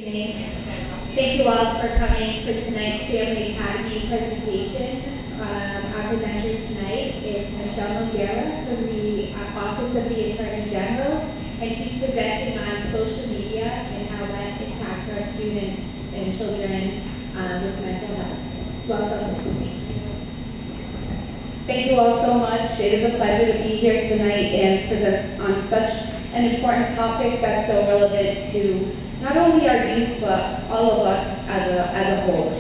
evening. Thank you all for coming for tonight's Family Academy presentation. Our presenter tonight is Michelle Noguera from the Office of the Attorney General, and she's presenting on social media and how that impacts our students and children with mental health. Welcome. Thank you all so much. It is a pleasure to be here tonight and present on such an important topic that's so relevant to not only our youth, but all of us as a whole.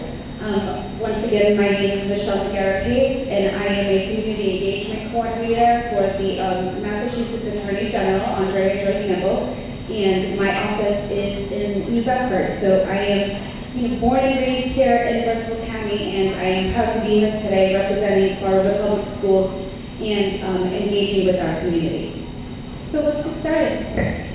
Once again, my name is Michelle Noguera-Pace, and I am a Community Engagement Coordinator for the Massachusetts Attorney General, Andrea Joy Campbell, and my office is in New Bedford. So I am born and raised here in Bristol County, and I am proud to be here today representing Florida Public Schools and engaging with our community. So let's get started.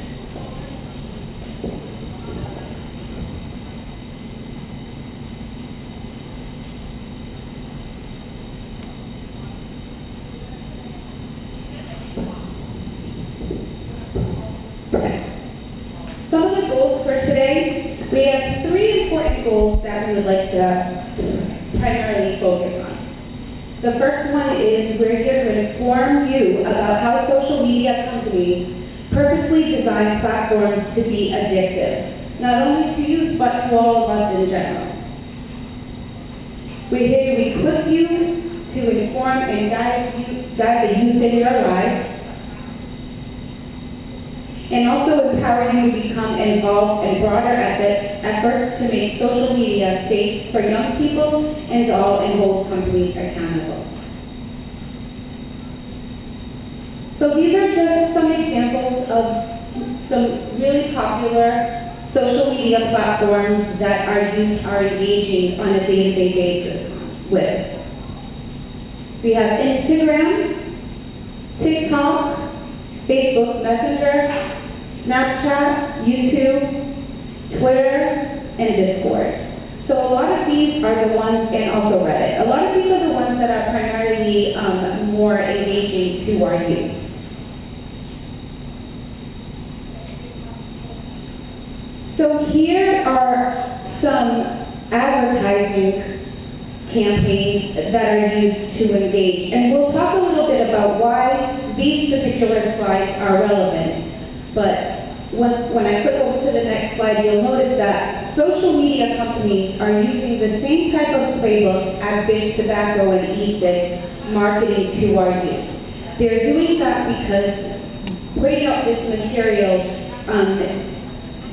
Some of the goals for today, we have 3 important goals that we would like to primarily focus on. The first one is we're here to inform you about how social media companies purposely design platforms to be addictive, not only to youth, but to all of us in general. We're here to equip you, to inform and guide the youth in your lives, and also empower you to become involved in broader efforts to make social media safe for young people and hold companies accountable. So these are just some examples of some really popular social media platforms that our youth are engaging on a day-to-day basis with. We have Instagram, TikTok, Facebook Messenger, Snapchat, YouTube, Twitter, and Discord. So a lot of these are the ones, and also Reddit. A lot of these are the ones that are primarily more engaging to our youth. So here are some advertising campaigns that are used to engage. And we'll talk a little bit about why these particular slides are relevant. But when I click over to the next slide, you'll notice that social media companies are using the same type of playbook as Big Tobacco and e-cigs marketing to our youth. They're doing that because putting out this material,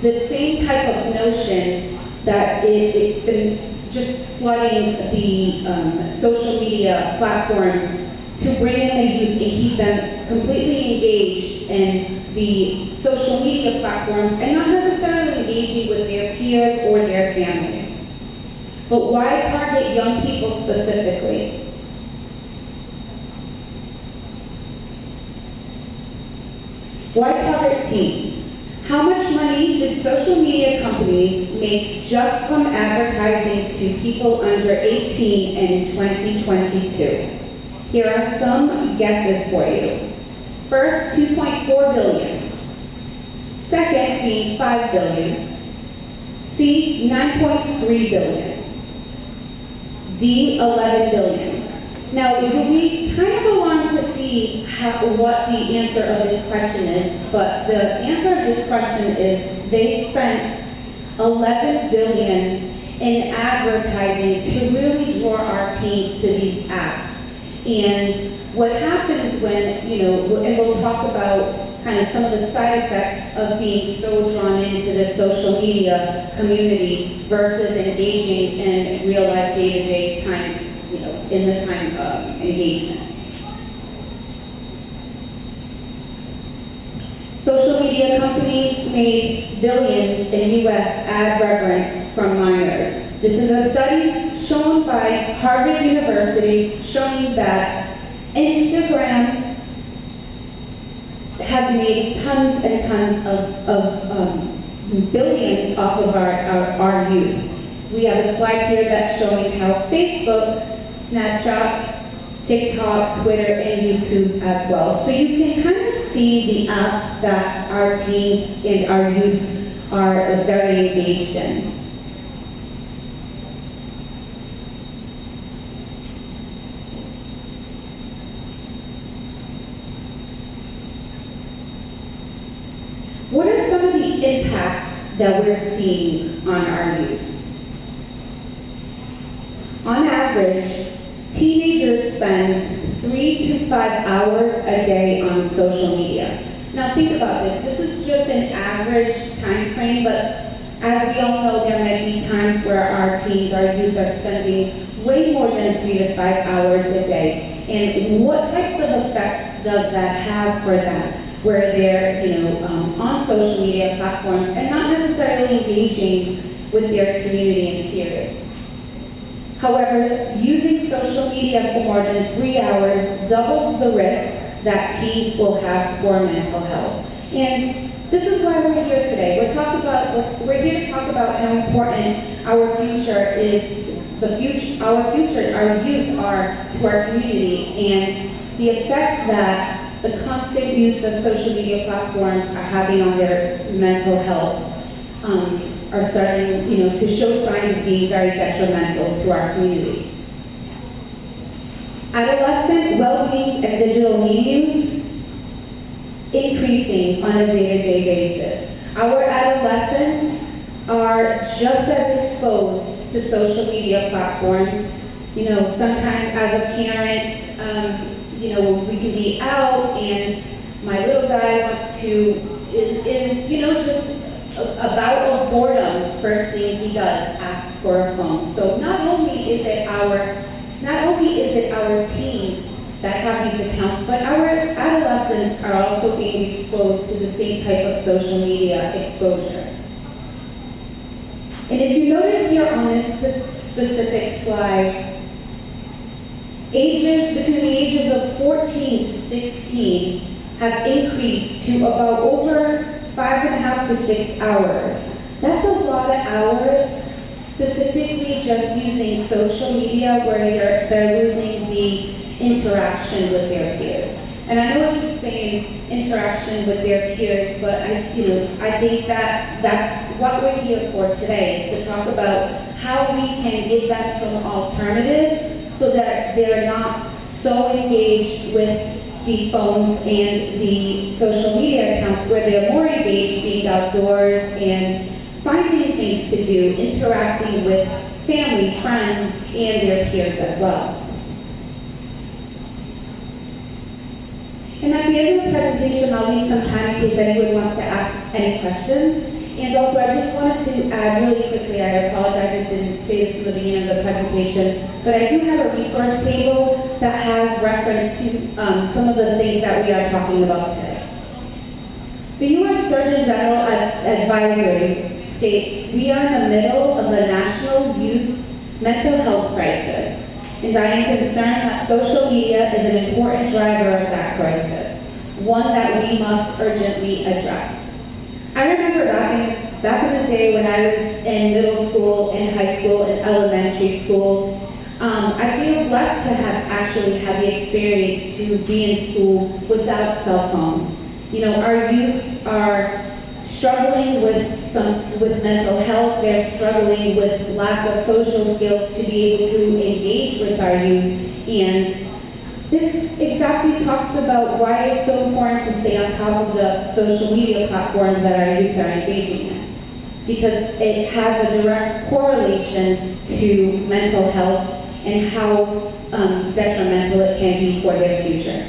the same type of notion that it's been just flooding the social media platforms to bring in the youth and keep them completely engaged in the social media platforms and not necessarily engaging with their peers or their family. But why target young people specifically? Why target teens? How much money did social media companies make just from advertising to people under 18 in 2022? Here are some guesses for you. First, 2.4 billion. Second, being 5 billion. C, 9.3 billion. D, 11 billion. Now, you'll be kind of alarmed to see what the answer of this question is, but the answer of this question is they spent 11 billion in advertising to really draw our teens to these apps. And what happens when, and we'll talk about kind of some of the side effects of being so drawn into the social media community versus engaging in real life day-to-day time, in the time of engagement. Social media companies made billions in U.S. ad revenue from minors. This is a study shown by Harvard University showing that Instagram has made tons and tons of billions off of our youth. We have a slide here that's showing how Facebook, Snapchat, TikTok, Twitter, and YouTube as well. So you can kind of see the apps that our teens and our youth are very engaged in. What are some of the impacts that we're seeing on our youth? On average, teenagers spend 3 to 5 hours a day on social media. Now think about this. This is just an average time frame, but as we all know, there may be times where our teens, our youth are spending way more than 3 to 5 hours a day. And what types of effects does that have for them? Where they're, on social media platforms and not necessarily engaging with their community and peers. However, using social media for more than 3 hours doubles the risk that teens will have poor mental health. And this is why we're here today. We're here to talk about how important our future is, our youth are to our community, and the effects that the constant use of social media platforms are having on their mental health are starting, to show signs of being very detrimental to our community. Adolescent well-being and digital media use increasing on a day-to-day basis. Our adolescents are just as exposed to social media platforms. Sometimes as a parent, we can be out and my little guy wants to, just a bout of boredom, first thing he does, asks for a phone. So not only is it our teens that have these accounts, but our adolescents are also being exposed to the same type of social media exposure. And if you notice here on this specific slide, between the ages of 14 to 16 have increased to about over 5.5 to 6 hours. That's a lot of hours, specifically just using social media where they're losing the interaction with their peers. And I know I keep saying interaction with their peers, but I think that's what we're here for today, is to talk about how we can give them some alternatives so that they're not so engaged with the phones and the social media accounts, where they're more engaged being outdoors and finding things to do, interacting with family, friends, and their peers as well. And at the end of the presentation, I'll leave some time in case anyone wants to ask any questions. And also, I just wanted to add really quickly, I apologize I didn't say this in the beginning of the presentation, but I do have a resource table that has reference to some of the things that we are talking about today. The U.S. Surgeon General Advisory states, we are in the middle of a national youth mental health crisis, and I am concerned that social media is an important driver of that crisis, one that we must urgently address. I remember back in the day when I was in middle school, in high school, and elementary school, I feel blessed to have actually had the experience to be in school without cell phones. Our youth are struggling with mental health. They're struggling with lack of social skills to be able to engage with our youth. And this exactly talks about why it's so important to stay on top of the social media platforms that our youth are engaging in, because it has a direct correlation to mental health and how detrimental it can be for their future.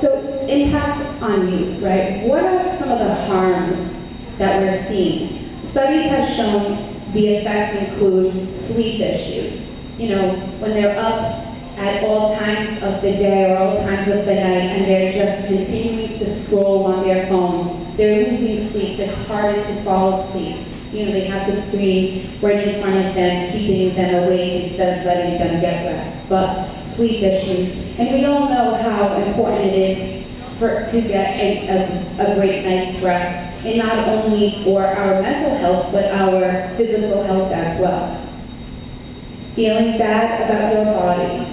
So impacts on youth, right? What are some of the harms that we're seeing? Studies have shown the effects include sleep issues. When they're up at all times of the day or all times of the night and they're just continuing to scroll on their phones, they're losing sleep. It's harder to fall asleep. They have the screen right in front of them, keeping them awake instead of letting them get rest. But sleep issues. And we all know how important it is to get a great night's rest, and not only for our mental health, but our physical health as well. Feeling bad about your body,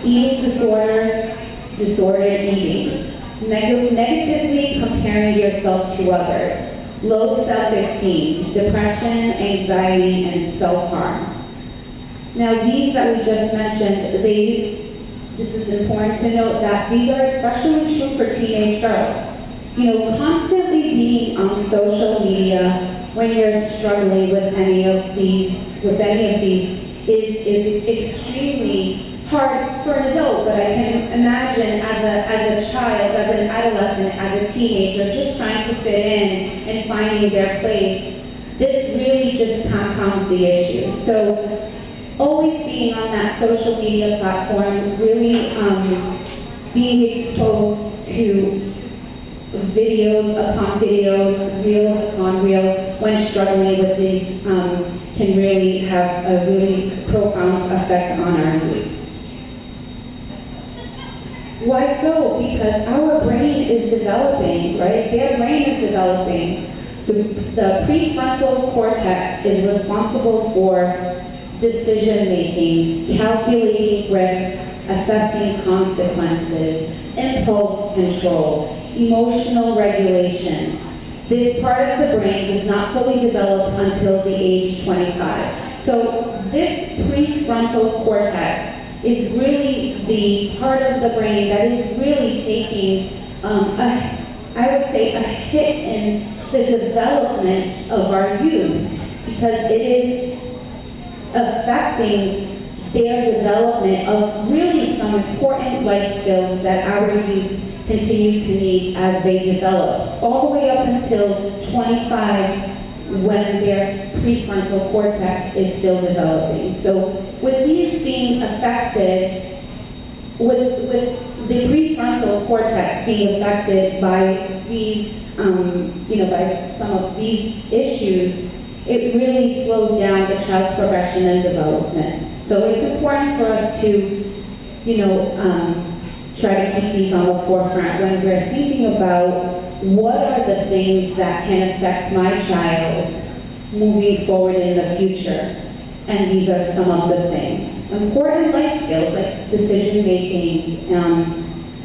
eating disorders, disordered eating, negatively comparing yourself to others, low self-esteem, depression, anxiety, and self-harm. Now, these that we just mentioned, this is important to note that these are especially true for teenage girls. You know, constantly being on social media when you're struggling with any of these is extremely hard for an adult, but I can imagine as a child, as an adolescent, as a teenager, just trying to fit in and finding their place, this really just compounds the issue. So always being on that social media platform, really being exposed to videos upon videos, reels upon reels, when struggling with these can really have a really profound effect on our youth. Why so? Because our brain is developing, right? Their brain is developing. The prefrontal cortex is responsible for decision-making, calculating risk, assessing consequences, impulse control, emotional regulation. This part of the brain does not fully develop until the age 25. So this prefrontal cortex is really the part of the brain that is really taking, I would say, a hit in the development of our youth, because it is affecting their development of really some important life skills that our youth continue to need as they develop, all the way up until 25, when their prefrontal cortex is still developing. So with these being affected, with the prefrontal cortex being affected by these, by some of these issues, it really slows down the child's progression and development. So it's important for us to, try to keep these on the forefront when we're thinking about what are the things that can affect my child moving forward in the future. And these are some of the things. Important life skills like decision making,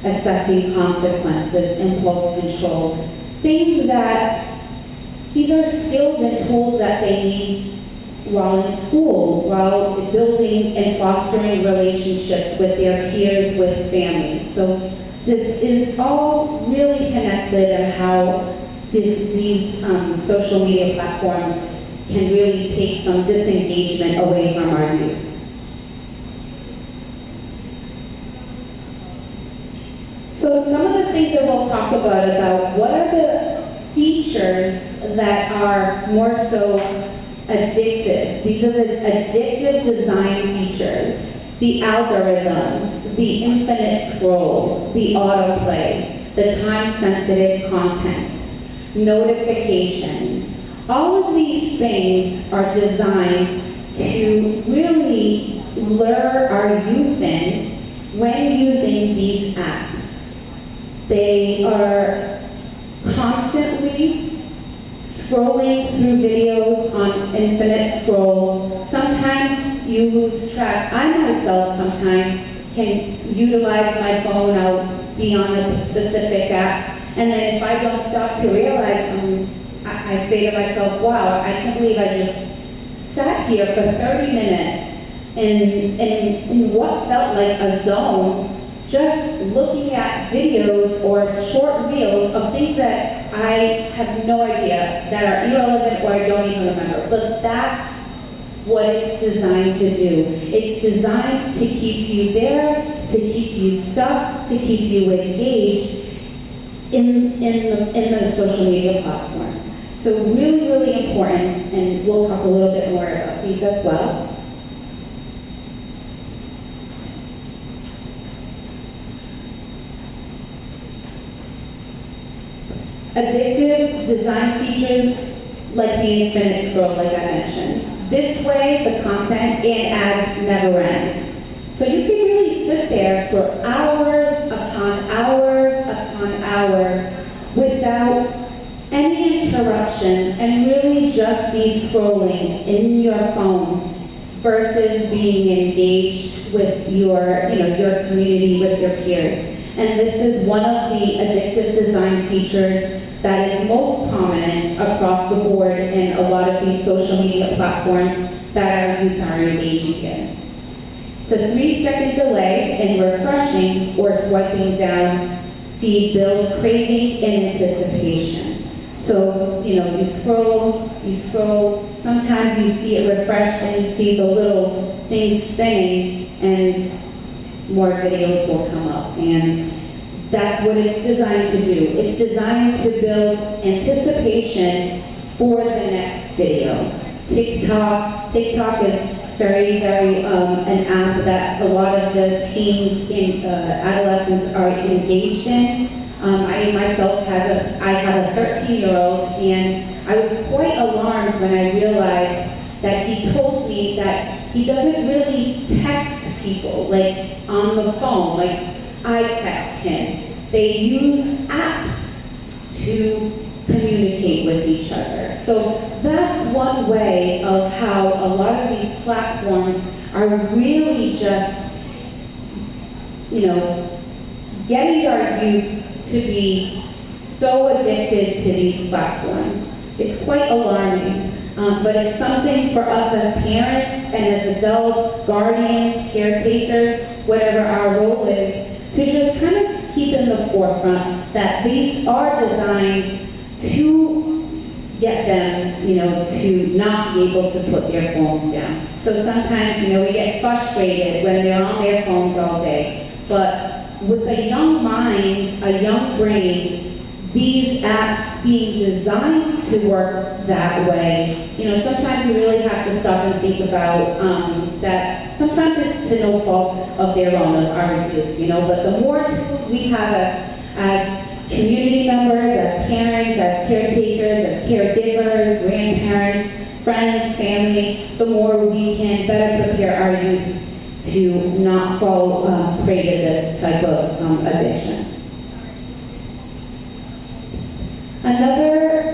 assessing consequences, impulse control, things that, these are skills and tools that they need while in school, while building and fostering relationships with their peers, with families. So this is all really connected, and how these social media platforms can really take some disengagement away from our youth. So some of the things that we'll talk about what are the features that are more so addictive. These are the addictive design features, the algorithms, the infinite scroll, the autoplay, the time-sensitive content, notifications. All of these things are designed to really lure our youth in when using these apps. They are constantly scrolling through videos on infinite scroll. Sometimes you lose track. I myself sometimes can utilize my phone. I'll be on a specific app, and then if I don't stop to realize, I say to myself, wow, I can't believe I just sat here for 30 minutes in what felt like a zone, just looking at videos or short reels of things that I have no idea, that are irrelevant or I don't even remember. But that's what it's designed to do. It's designed to keep you there, to keep you stuck, to keep you engaged in the social media platforms. So really, really important, and we'll talk a little bit more about these as well. Addictive design features like the infinite scroll, like I mentioned. This way, the content and ads never ends. So you can really sit there for hours upon hours upon hours without any interruption and really just be scrolling in your phone versus being engaged with your community, with your peers. And this is one of the addictive design features that is most prominent across the board in a lot of these social media platforms that our youth are engaging in. It's a 3-second delay in refreshing or swiping down feed builds craving and anticipation. So, you scroll, sometimes you see it refreshed and you see the little things spinning and more videos will come up. And that's what it's designed to do. It's designed to build anticipation for the next video. TikTok is very, an app that a lot of the teens in adolescents are engaged in. I myself have a 13-year-old, and I was quite alarmed when I realized that he told me that he doesn't really text people, like on the phone, like I text him. They use apps to communicate with each other. So that's one way of how a lot of these platforms are really just, getting our youth to be so addicted to these platforms. It's quite alarming, but it's something for us as parents and as adults, guardians, caretakers, whatever our role is, to just kind of keep in the forefront that these are designed to get them, to not be able to put their phones down. So sometimes, we get frustrated when they're on their phones all day. But with a young mind, a young brain, these apps being designed to work that way, sometimes you really have to stop and think about that sometimes it's to no fault of their own, of our youth, but the more tools we have as community members, as parents, as caretakers, as caregivers, grandparents, friends, family, the more we can better prepare our youth to not fall prey to this type of addiction. Another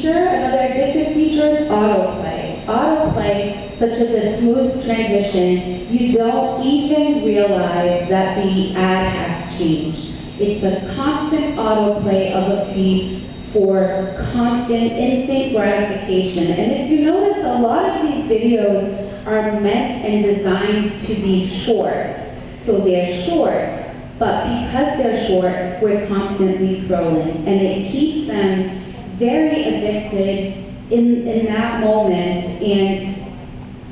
another addictive feature is autoplay. Autoplay, such as a smooth transition, you don't even realize that the ad has changed. It's a constant autoplay of a feed for constant instant gratification. And if you notice, a lot of these videos are meant and designed to be short. So they're short, but because they're short, we're constantly scrolling. And it keeps them very addicted in that moment, and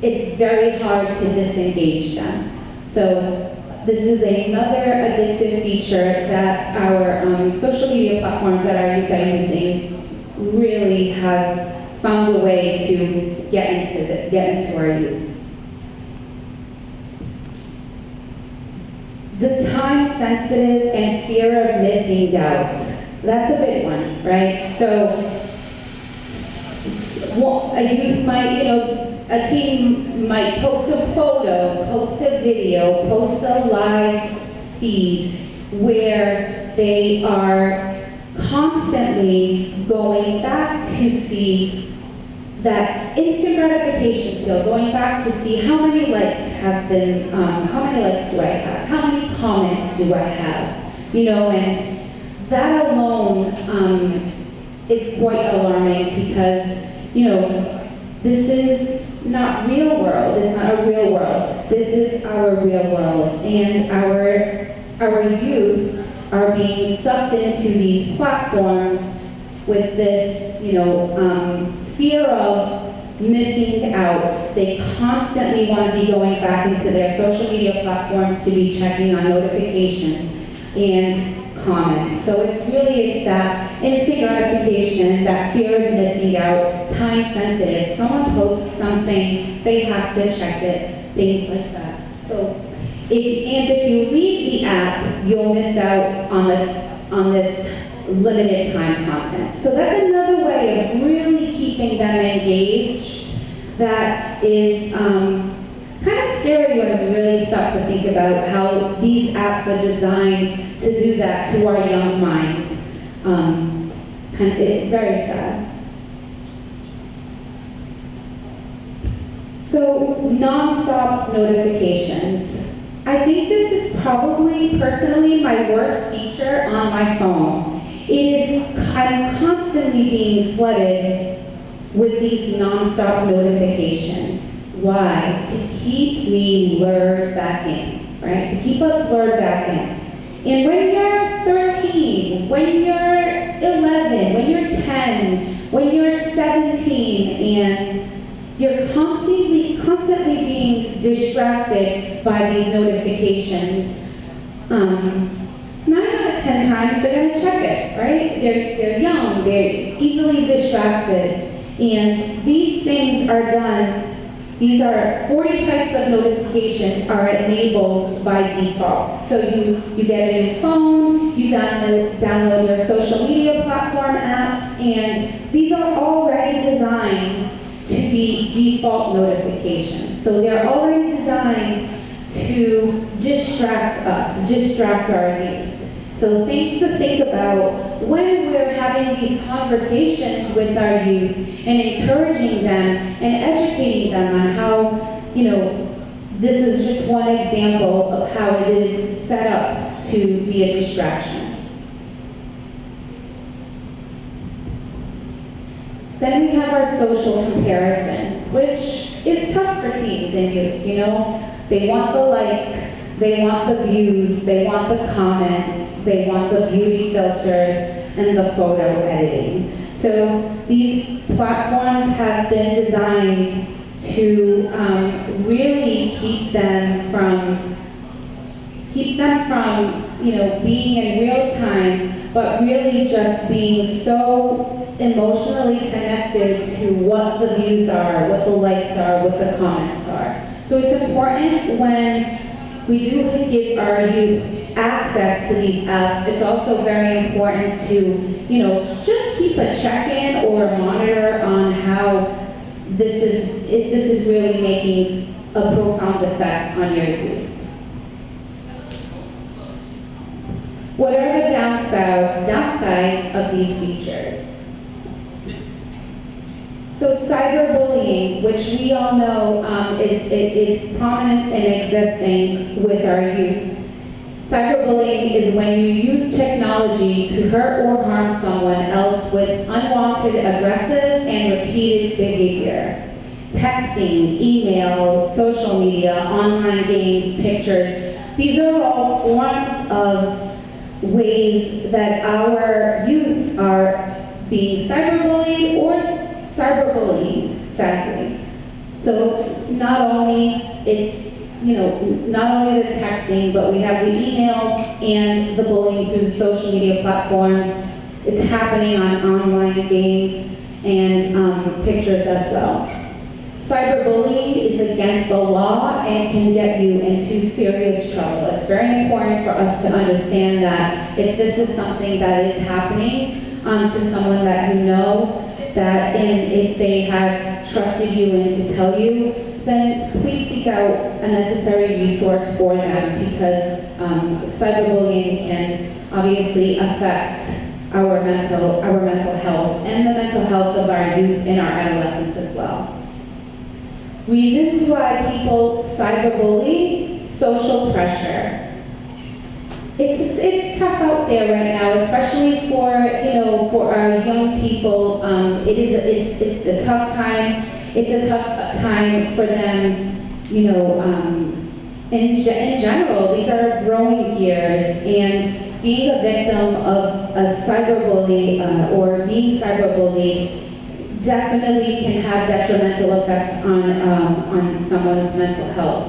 it's very hard to disengage them. So this is another addictive feature that our social media platforms that our youth are using really has found a way to get into our youth. The time-sensitive and fear of missing out. That's a big one, right? So a youth might, a teen might post a photo, post a video, post a live feed where they are constantly going back to see that instant gratification feel, going back to see how many likes have been, how many likes do I have, how many comments do I have, and that alone is quite alarming because, this is not real world, it's not a real world, this is our real world, and our youth are being sucked into these platforms with this, fear of missing out. They constantly want to be going back into their social media platforms to be checking on notifications and comments. So it's that instant gratification, that fear of missing out, time sensitive. Someone posts something, they have to check it, things like that. So if you leave the app, you'll miss out on this limited time content. So that's another way of really keeping them engaged that is kind of scary when we really start to think about how these apps are designed to do that to our young minds. Very sad. So non-stop notifications. I think this is probably personally my worst feature on my phone. I'm constantly being flooded with these nonstop notifications. Why? To keep me lured back in, right? To keep us lured back in. And when you're 13, when you're 11, when you're 10, when you're 17, and you're constantly being distracted by these notifications, 9 out of 10 times they're gonna check it, right? They're young, they're easily distracted, and these things are done. These are 40 types of notifications are enabled by default. So you get a new phone, you download your social media platform apps, and these are already designed to be default notifications. So they're already designed to distract us, distract our youth. So things to think about when we're having these conversations with our youth and encouraging them and educating them on how, this is just one example of how it is set up to be a distraction. Then we have our social comparisons, which is tough for teens and youth, They want the likes, they want the views, they want the comments, they want the beauty filters and the photo editing. So these platforms have been designed to really keep them from being in real time, but really just being so emotionally connected to what the views are, what the likes are, what the comments are. So it's important when we do give our youth access to these apps. It's also very important to, just keep a check-in or a monitor on how if this is really making a profound effect on your youth. What are the downsides of these features? So cyberbullying, which we all know is prominent and existing with our youth. Cyberbullying is when you use technology to hurt or harm someone else with unwanted, aggressive, and repeated behavior. Texting, email, social media, online games, pictures, these are all forms of ways that our youth are being cyberbullied or cyberbullying, sadly. So not only the texting, but we have the emails and the bullying through the social media platforms. It's happening on online games and pictures as well. Cyberbullying is against the law and can get you into serious trouble. It's very important for us to understand that if this is something that is happening to someone that you know, and if they have trusted you and to tell you, then please seek out a necessary resource for them, because cyberbullying can obviously affect our mental health and the mental health of our youth and our adolescents as well. Reasons why people cyberbully: social pressure. It's tough out there right now, especially for our young people. It's a tough time. It's a tough time for them. In general, these are growing years, and being a victim of a cyberbully or being cyberbullied definitely can have detrimental effects on someone's mental health.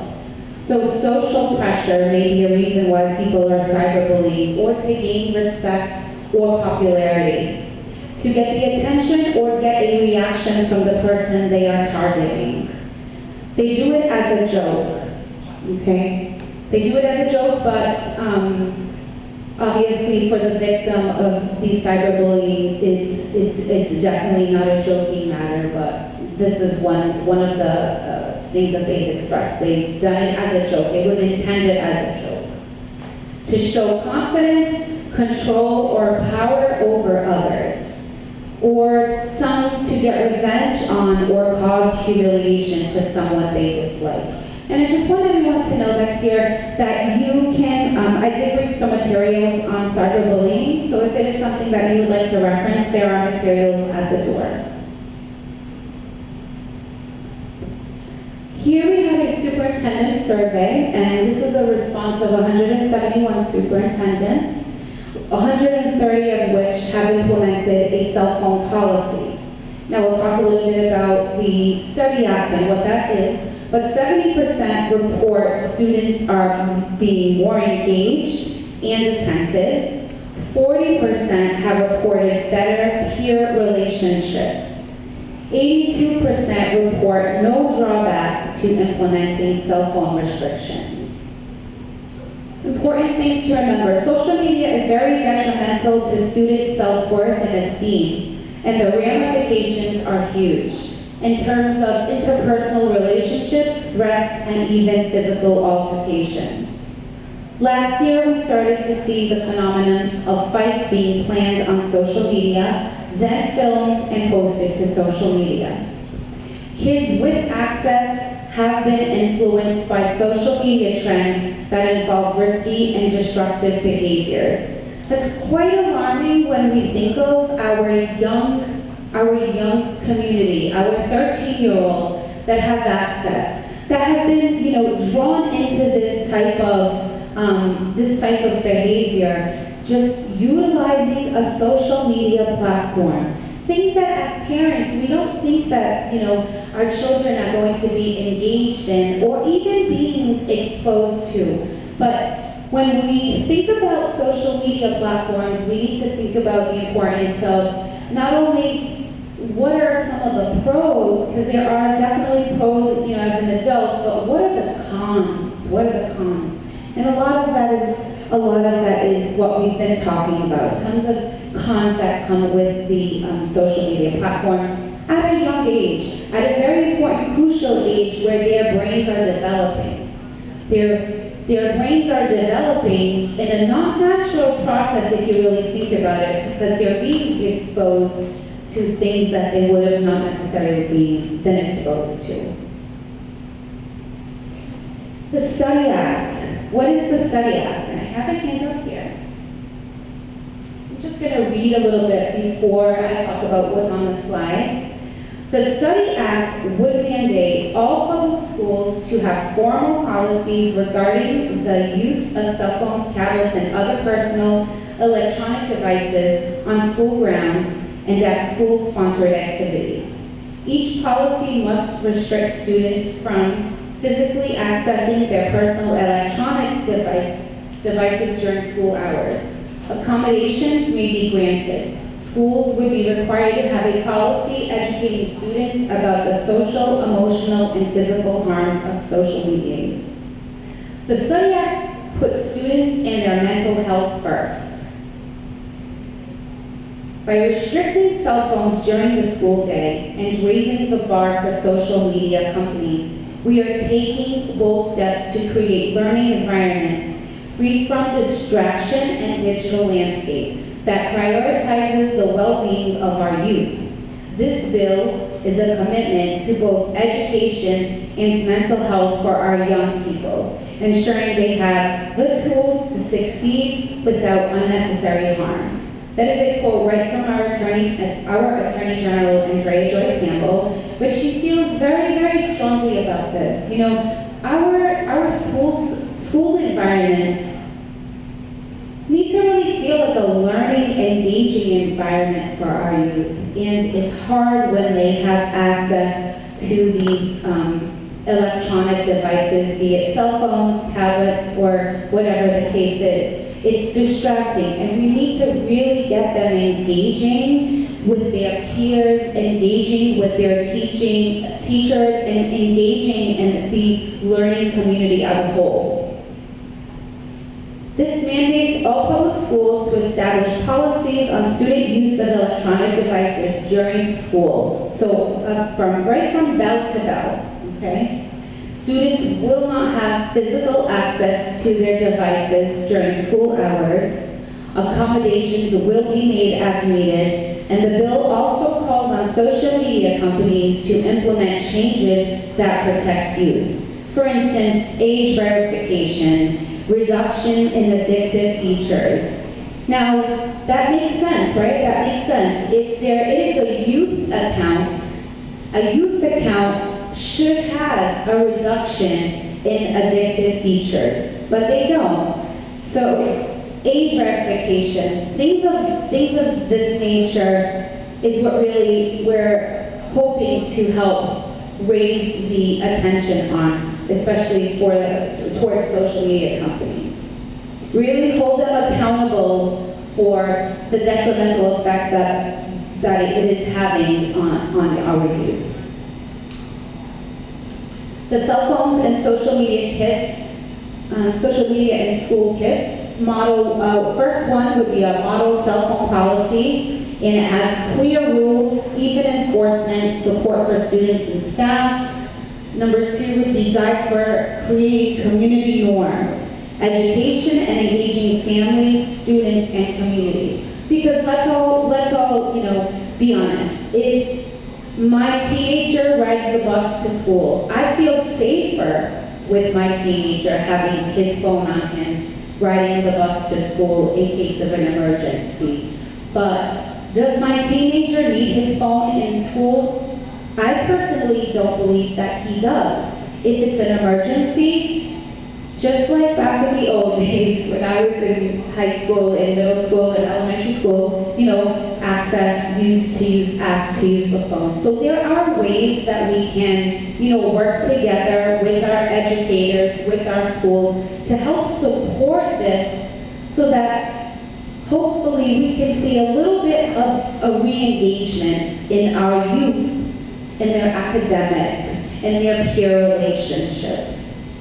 So social pressure may be a reason why people are cyberbullied, or to gain respect or popularity, to get the attention or get a reaction from the person they are targeting. They do it as a joke, okay? They do it as a joke, but obviously for the victim of the cyberbullying, it's definitely not a joking matter, but this is one of the things that they've expressed. They've done it as a joke. It was intended as a joke. To show confidence, control, or power over others. Or some to get revenge on or cause humiliation to someone they dislike. And I just want everyone to know that's here that you can, I did bring some materials on cyberbullying, so if it is something that you would like to reference, there are materials at the door. Here we have a superintendent survey, and this is a response of 171 superintendents, 130 of which have implemented a cell phone policy. Now we'll talk a little bit about the Study Act and what that is, but 70% report students are being more engaged and attentive. 40% have reported better peer relationships. 82% report no drawbacks to implementing cell phone restrictions. Important things to remember: social media is very detrimental to students' self-worth and esteem, and the ramifications are huge in terms of interpersonal relationships, threats, and even physical altercations. Last year, we started to see the phenomenon of fights being planned on social media, then filmed and posted to social media. Kids with access have been influenced by social media trends that involve risky and destructive behaviors. That's quite alarming when we think of our young community, our 13-year-olds that have access, that have been, drawn into this type of behavior, just utilizing a social media platform. Things that as parents, we don't think that, our children are going to be engaged in or even being exposed to. But when we think about social media platforms, we need to think about the importance of not only what are some of the pros, because there are definitely pros, as an adult, but what are the cons? What are the cons? And a lot of that is what we've been talking about. Tons of cons that come with the social media platforms at a young age, at a very important, crucial age where their brains are developing. Their brains are developing in a not-natural process, if you really think about it, because they're being exposed to things that they would have not necessarily been exposed to. The Study Act. What is the Study Act? And I have a handout here. I'm just going to read a little bit before I talk about what's on the slide. The Study Act would mandate all public schools to have formal policies regarding the use of cell phones, tablets, and other personal electronic devices on school grounds and at school-sponsored activities. Each policy must restrict students from physically accessing their personal electronic devices during school hours. Accommodations may be granted. Schools would be required to have a policy educating students about the social, emotional, and physical harms of social media use. The Study Act puts students and their mental health first. By restricting cell phones during the school day and raising the bar for social media companies, we are taking bold steps to create learning environments free from distraction and digital landscape that prioritizes the well-being of our youth. This bill is a commitment to both education and mental health for our young people, ensuring they have the tools to succeed without unnecessary harm. That is a quote right from our Attorney General, Andrea Joy Campbell, which she feels very, very strongly about this. Our school environments need to really feel like a learning, engaging environment for our youth. And it's hard when they have access to these electronic devices, be it cell phones, tablets, or whatever the case is. It's distracting, and we need to really get them engaging with their peers, engaging with their teachers, and engaging in the learning community as a whole. This mandates all public schools to establish policies on student use of electronic devices during school. So right from bell to bell, okay? Students will not have physical access to their devices during school hours. Accommodations will be made as needed, and the bill also calls on social media companies to implement changes that protect youth. For instance, age verification, reduction in addictive features. Now, that makes sense, right? That makes sense. If there is a youth account should have a reduction in addictive features, but they don't. So, age verification, things of this nature is what really we're hoping to help raise the attention on, especially towards social media companies. Really hold them accountable for the detrimental effects that it is having on our youth. The cell phones and social media kits, social media and school kits model. First one would be a model cell phone policy, and it has clear rules, even enforcement, support for students and staff. Number 2 would be guide for creating community norms, education and engaging families, students, and communities. Because let's all be honest. If my teenager rides the bus to school, I feel safer with my teenager having his phone on him, riding the bus to school in case of an emergency. But does my teenager need his phone in school? I personally don't believe that he does. If it's an emergency, just like back in the old days when I was in high school, in middle school, and elementary school, asked to use the phone. So there are ways that we can, work together with our educators, with our schools, to help support this so that hopefully we can see a little bit of a re-engagement in our youth, in their academics, in their peer relationships.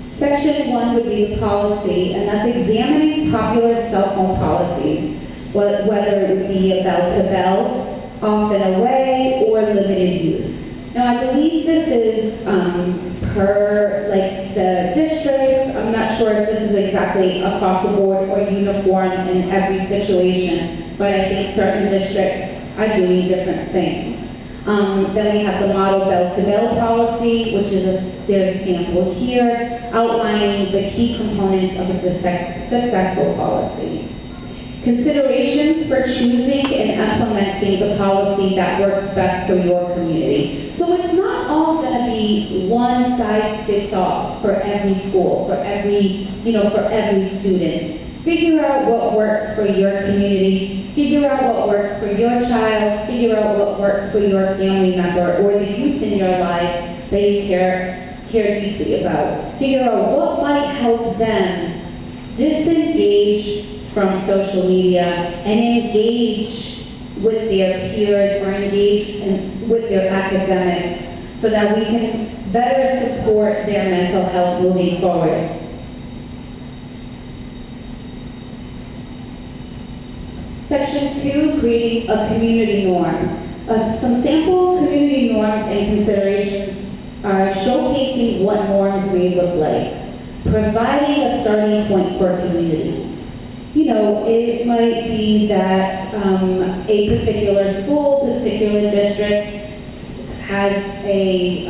Section 1 would be the policy, and that's examining popular cell phone policies, whether it would be a bell-to-bell, off and away, or limited use. Now, I believe this is per the districts. I'm not sure if this is exactly across the board or uniform in every situation, but I think certain districts are doing different things. Then we have the model bell-to-bell policy, which is there's a sample here, outlining the key components of a successful policy. Considerations for choosing and implementing the policy that works best for your community. So it's not all going to be one size fits all for every school, for every student. Figure out what works for your community, figure out what works for your child, figure out what works for your family member or the youth in your lives that you care deeply about. Figure out what might help them disengage from social media and engage with their peers or engage with their academics so that we can better support their mental health moving forward. Section 2, creating a community norm. Some sample community norms and considerations are showcasing what norms may look like, providing a starting point for communities. It might be that a particular school, particular district has a,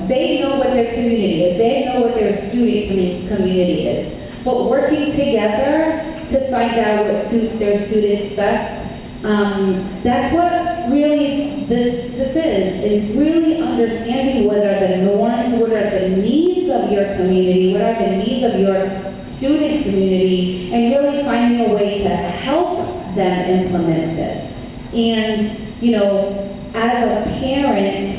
they know what their community is, they know what their student community is. But working together to find out what suits their students best, that's what really this is really understanding what are the norms, what are the needs of your community, what are the needs of your student community, and really finding a way to help them implement this. And, as a parent,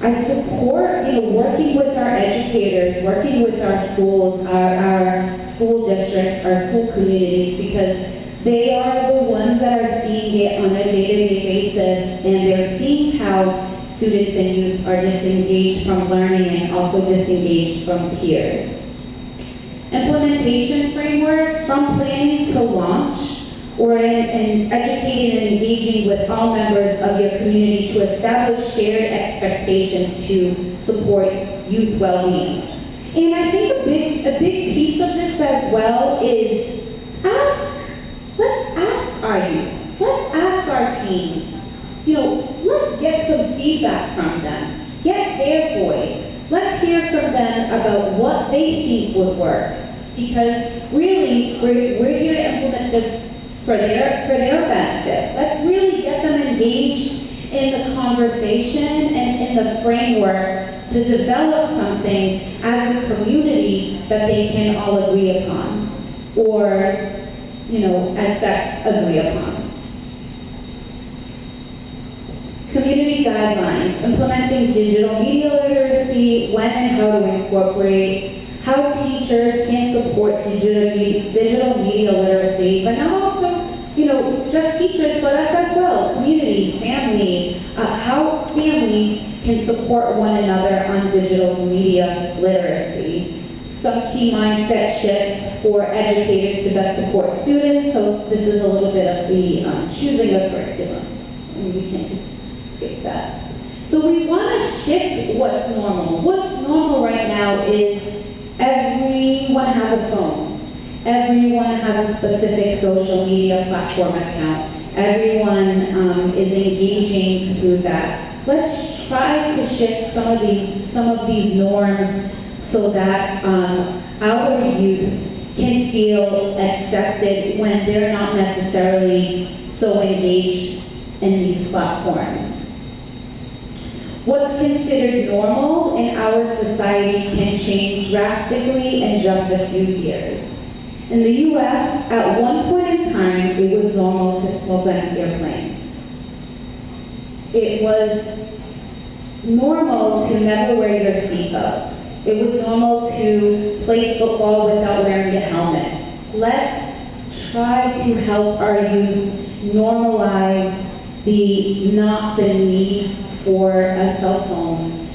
I support, working with our educators, working with our schools, our school districts, our school communities, because they are the ones that are seeing it on a day-to-day basis, and they're seeing how students and youth are disengaged from learning and also disengaged from peers. Implementation framework, from planning to launch, and educating and engaging with all members of your community to establish shared expectations to support youth well-being. And I think a big piece of this as well is let's ask our youth, let's ask our teens, let's get some feedback from them. Get their voice. Let's hear from them about what they think would work. Because really, we're here to implement this for their benefit. Let's really get them engaged in the conversation and in the framework to develop something as a community that they can all agree upon, or, as best agree upon. Community guidelines, implementing digital media literacy, when and how to incorporate, how teachers can support digital media literacy, but not also, just teachers, but us as well, community, family, how families can support one another on digital media literacy. Some key mindset shifts for educators to best support students. So this is a little bit of the choosing a curriculum. And we can just skip that. So we want to shift what's normal. What's normal right now is everyone has a phone. Everyone has a specific social media platform account. Everyone is engaging through that. Let's try to shift some of these norms so that our youth can feel accepted when they're not necessarily so engaged in these platforms. What's considered normal in our society can change drastically in just a few years. In the US, at one point in time, it was normal to smoke on airplanes. It was normal to never wear your seatbelts. It was normal to play football without wearing a helmet. Let's try to help our youth normalize the need for a cell phone,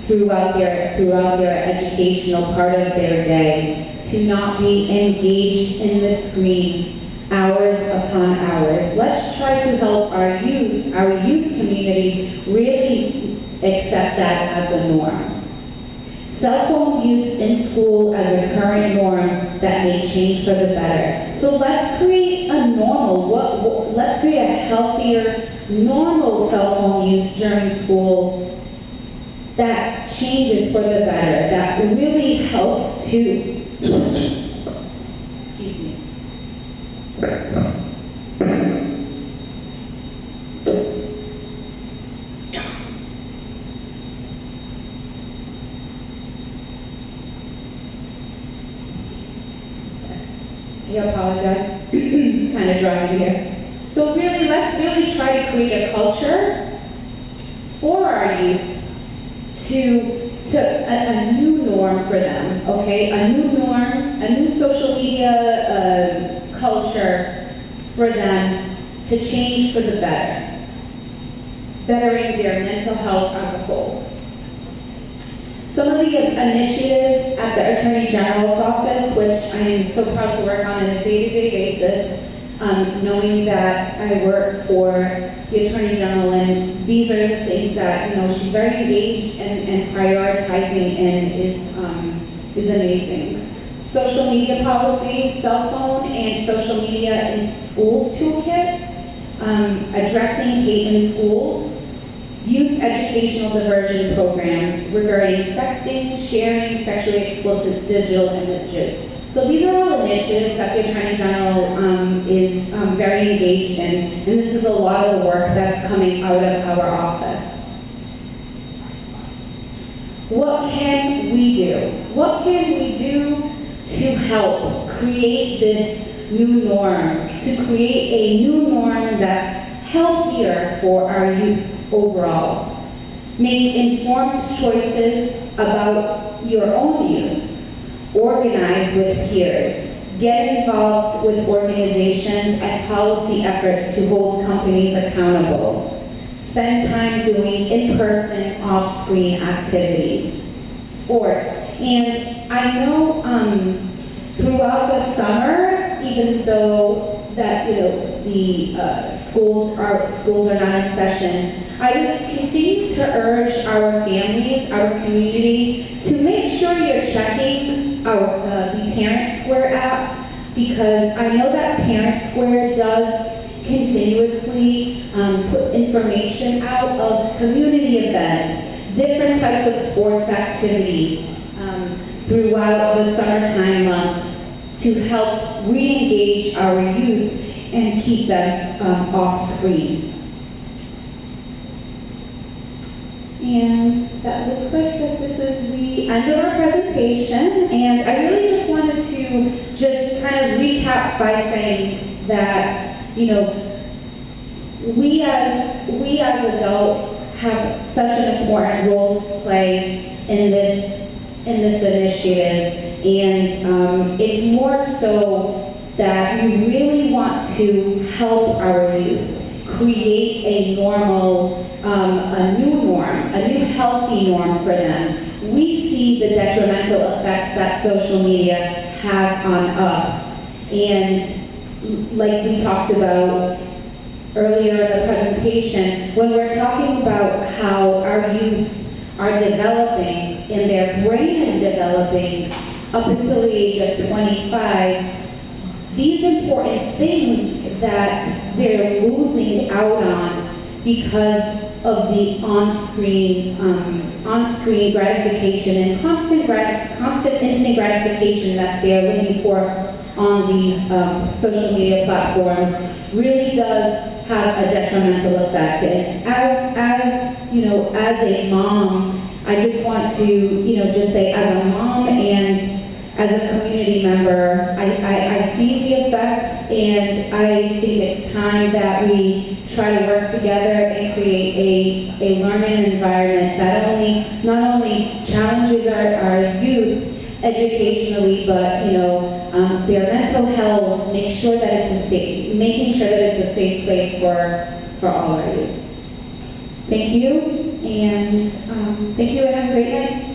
throughout their educational part of their day, to not be engaged in the screen hours upon hours. Let's try to help our youth community really accept that as a norm. Cell phone use in school as a current norm that may change for the better. So let's create a let's create a healthier, normal cell phone use during school that changes for the better, that really helps to, excuse me. I apologize, it's kind of dry in here. So really, let's really try to create a culture for our youth to a new norm for them, okay? A new norm, a new social media culture for them to change for the better, bettering their mental health as a whole. Some of the initiatives at the Attorney General's office, which I am so proud to work on a day-to-day basis, knowing that I work for the Attorney General, and these are the things that, she's very engaged and prioritizing, and is amazing. Social media policy, cell phone and social media in schools toolkits, addressing hate in schools, youth educational diversion program regarding sexting, sharing sexually explicit digital images. So these are all initiatives that the Attorney General is very engaged in, and this is a lot of the work that's coming out of our office. What can we do? What can we do to help create this new norm, to create a new norm that's healthier for our youth overall? Make informed choices about your own use. Organize with peers. Get involved with organizations and policy efforts to hold companies accountable. Spend time doing in-person, off-screen activities. Sports. And I know throughout the summer, even though that the schools are not in session, I would continue to urge our families, our community, to make sure you're checking the Parent Square app, because I know that Parent Square does continuously put information out of community events, different types of sports activities throughout the summertime months to help re-engage our youth and keep them off screen. And that looks like that this is the end of our presentation, and I really just wanted to just kind of recap by saying that, you know, we as adults have such an important role to play in this initiative, and it's more so that we really want to help our youth create a normal, a new norm, a new healthy norm for them. We see the detrimental effects that social media have on us, and like we talked about earlier in the presentation, when we're talking about how our youth are developing and their brain is developing up until the age of 25, these important things that they're losing out on because of the on-screen gratification and constant instant gratification that they're looking for on these social media platforms really does have a detrimental effect. And as you know, as a mom, I just want to, you know, just say as a mom and as a community member, I see the effects, and I think it's time that we try to work together and create a learning environment that not only challenges our youth educationally, but, you know, their mental health, making sure that it's a safe place for all our youth. Thank you, and thank you, and have a great night.